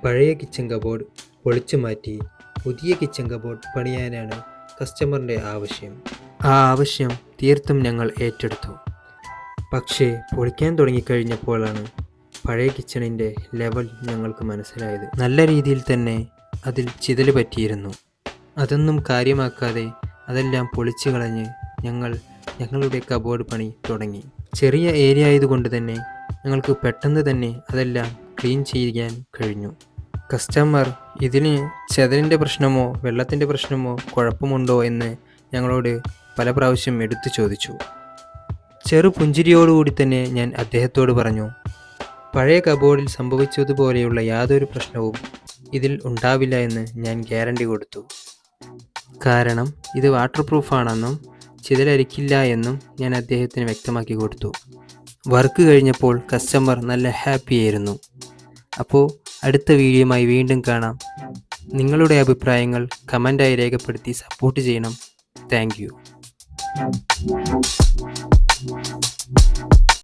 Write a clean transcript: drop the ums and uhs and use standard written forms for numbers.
പഴയ kitchen cupboard പൊളിച്ചു മാറ്റി പുതിയ കിച്ചൺ കബോർഡ് പണിയാനാണ് കസ്റ്റമറിൻ്റെ ആവശ്യം. ആ ആവശ്യം തീർത്തും ഞങ്ങൾ ഏറ്റെടുത്തു. പക്ഷേ പൊളിക്കാൻ തുടങ്ങിക്കഴിഞ്ഞപ്പോഴാണ് പഴയ കിച്ചണിൻ്റെ ലെവൽ ഞങ്ങൾക്ക് മനസ്സിലായത്. നല്ല രീതിയിൽ തന്നെ അതിൽ ചിതല് പറ്റിയിരുന്നു. അതൊന്നും കാര്യമാക്കാതെ അതെല്ലാം പൊളിച്ചു കളഞ്ഞ് ഞങ്ങളുടെ കബോർഡ് പണി തുടങ്ങി. ചെറിയ ഏരിയ ആയതുകൊണ്ട് തന്നെ ഞങ്ങൾക്ക് പെട്ടെന്ന് തന്നെ അതെല്ലാം ക്ലീൻ ചെയ്യാൻ കഴിഞ്ഞു. കസ്റ്റമർ ഇതിന് ചെതലിൻ്റെ പ്രശ്നമോ വെള്ളത്തിൻ്റെ പ്രശ്നമോ കുഴപ്പമുണ്ടോ എന്ന് ഞങ്ങളോട് പല പ്രാവശ്യം എടുത്തു ചോദിച്ചു. പുഞ്ചിരിയോടുകൂടി തന്നെ ഞാൻ അദ്ദേഹത്തോട് പറഞ്ഞു, പഴയ കബോർഡിൽ സംഭവിച്ചതുപോലെയുള്ള യാതൊരു പ്രശ്നവും ഇതിൽ ഉണ്ടാവില്ല എന്ന് ഞാൻ ഗ്യാരണ്ടി കൊടുത്തു. കാരണം ഇത് വാട്ടർ പ്രൂഫാണെന്നും ചിതലരിക്കില്ല എന്നും ഞാൻ അദ്ദേഹത്തിന് വ്യക്തമാക്കി കൊടുത്തു. വർക്ക് കഴിഞ്ഞപ്പോൾ കസ്റ്റമർ നല്ല ഹാപ്പിയായിരുന്നു. അപ്പോൾ അടുത്ത വീഡിയോയുമായി വീണ്ടും കാണാം. നിങ്ങളുടെ അഭിപ്രായങ്ങൾ കമൻ്റായി രേഖപ്പെടുത്തി സപ്പോർട്ട് ചെയ്യണം. Thank you.